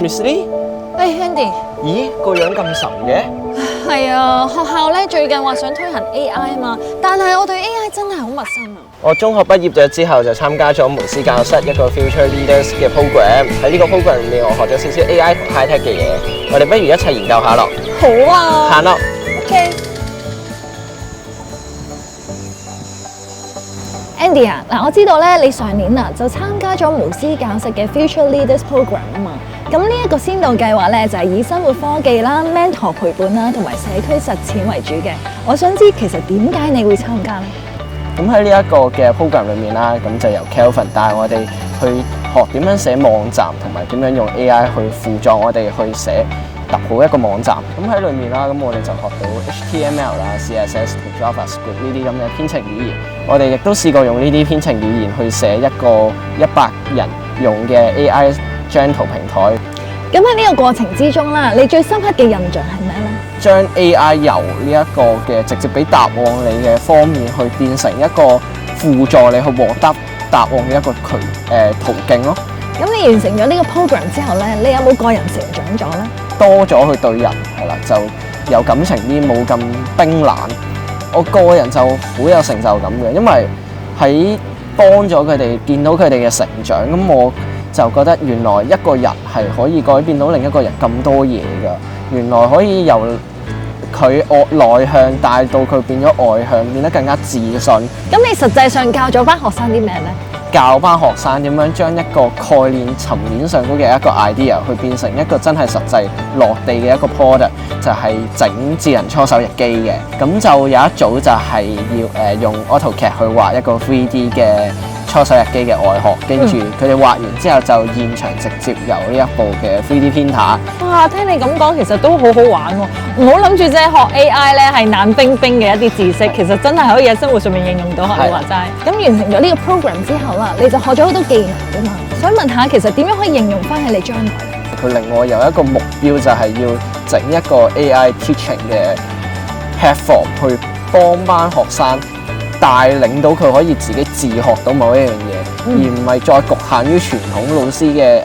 Miss Lee， 喂 Andy， 咦個樣咁神嘅？係啊，學校咧最近話想推行 AI 啊嘛，但係我對 AI 真係好陌生啊。我中學畢業咗之後就參加咗無師教室一個 Future Leaders 嘅 program，喺呢個 program 裏面我學咗少少 AI 同 high tech 嘅嘢，我哋不如一齊研究下咯。好啊。行咯。OK。Andy 啊，嗱我知道咧，你上年就參加咗無師教室嘅 Future Leaders Program 啊嘛。咁呢一個先導計劃咧就係以生活科技啦、mentor 陪伴啦同埋社區實踐為主嘅。我想知其實點解你會參加呢？咁喺呢一個嘅 program 裏面啦，咁就由 Kelvin 帶我哋去學點樣寫網站，同埋點樣用 AI 去輔助我哋去寫揼好一個網站。咁喺裏面啦，咁我哋就學到 HTML 啦、CSS 同 JavaScript 呢啲咁嘅編程語言。我哋亦都試過用呢啲編程語言去寫一個100人用嘅 AI 張圖平台。咁喺呢個過程之中啦，你最深刻嘅印象係咩呢？將 AI 由呢一個嘅直接俾答案你嘅方面，去變成一個輔助你去獲得答案嘅一個途徑咯。咁你完成咗呢個 program 之後咧，你有冇個人成長咗咧？多咗去對人係啦，就有感情啲，冇咁冰冷。我個人就好有成就感嘅，因為喺幫咗佢哋，見到佢哋嘅成長，咁我就覺得原來一個人係可以改變到另一個人咁多嘢㗎。原來可以由佢內向帶到佢變咗外向，變得更加自信。咁你實際上教咗班學生啲咩呢？教班學生點樣將一個概念層面上高嘅一個 idea 去變成一個真係實際落地嘅一個 product， 就係整智能搓手日記嘅。咁就有一組就係要用 AutoCAD 去畫一個 3D 嘅搓手日記嘅外殼，跟住佢哋畫完之後就現場直接由呢一部嘅 3D printer。哇！聽你咁講，其實都好好玩喎。唔好諗住即係學 AI 咧係冷冰冰嘅一啲知識，其實真係可以喺生活上面應用到。學你話齋。咁完成咗呢個 program 之後啦，你就學咗好多技能㗎嘛。想問下，其實點樣可以應用翻喺你將來？佢令我有一個目標，就係要整一個 AI teaching 嘅 platform 去幫班學生。帶領到佢可以自己自學到某一樣嘢，而唔係再局限於傳統老師嘅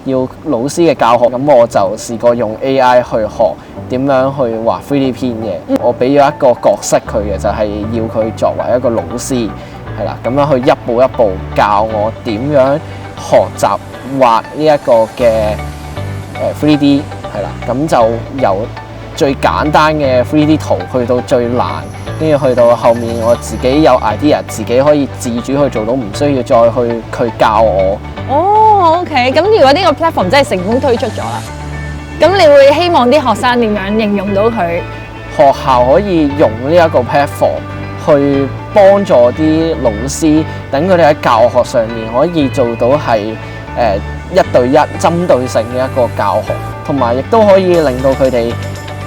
要老師嘅教學。咁我就試過用 AI 去學點樣去畫 3D 片嘅。我俾咗一個角色佢嘅，就係要佢作為一個老師，係啦，咁樣去一步一步教我點樣學習畫呢一個嘅3D， 係啦，咁就由最簡單嘅 3D 圖去到最難。跟住去到後面，我自己有 idea， 自己可以自主去做到，唔需要再去佢教我。哦 ，OK， 咁如果呢個 platform 真係成功推出咗啦，咁你會希望啲學生點樣應用到佢？學校可以用呢一個 platform 去幫助啲老師，等佢哋喺教學上面可以做到係1對1針對性嘅一個教學，同埋亦都可以令到佢哋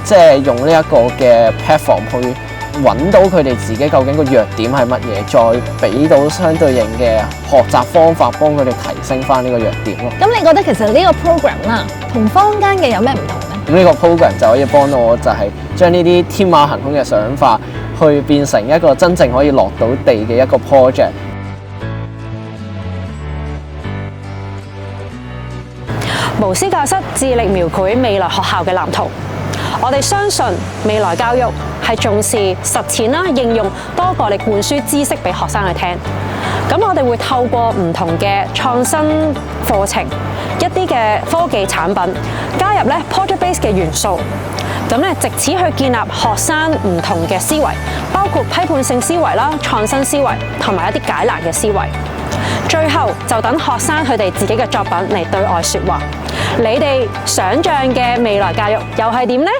即係用呢一個嘅 platform 去揾到佢哋自己究竟個弱點係乜嘢，再俾到相對應嘅學習方法，幫佢哋提升翻呢個弱點咯。咁你覺得其實呢個 program 啦，同坊間嘅有咩唔同呢？咁呢個 program 就可以幫到我，就係將呢啲天馬行空嘅想法，去變成一個真正可以落到地嘅一個 project。無師教室致力描繪未來學校嘅藍圖。我哋相信未來教育係重視實踐啦、應用多過你灌輸知識俾學生去聽。咁我哋會透過唔同嘅創新課程、一啲嘅科技產品，加入咧 project base 嘅元素。咁咧，藉此去建立學生唔同嘅思維，包括批判性思維啦、創新思維同埋一啲解難嘅思維。最後就等學生佢哋自己嘅作品嚟對外說話。你哋想像嘅未來教育又係點呢？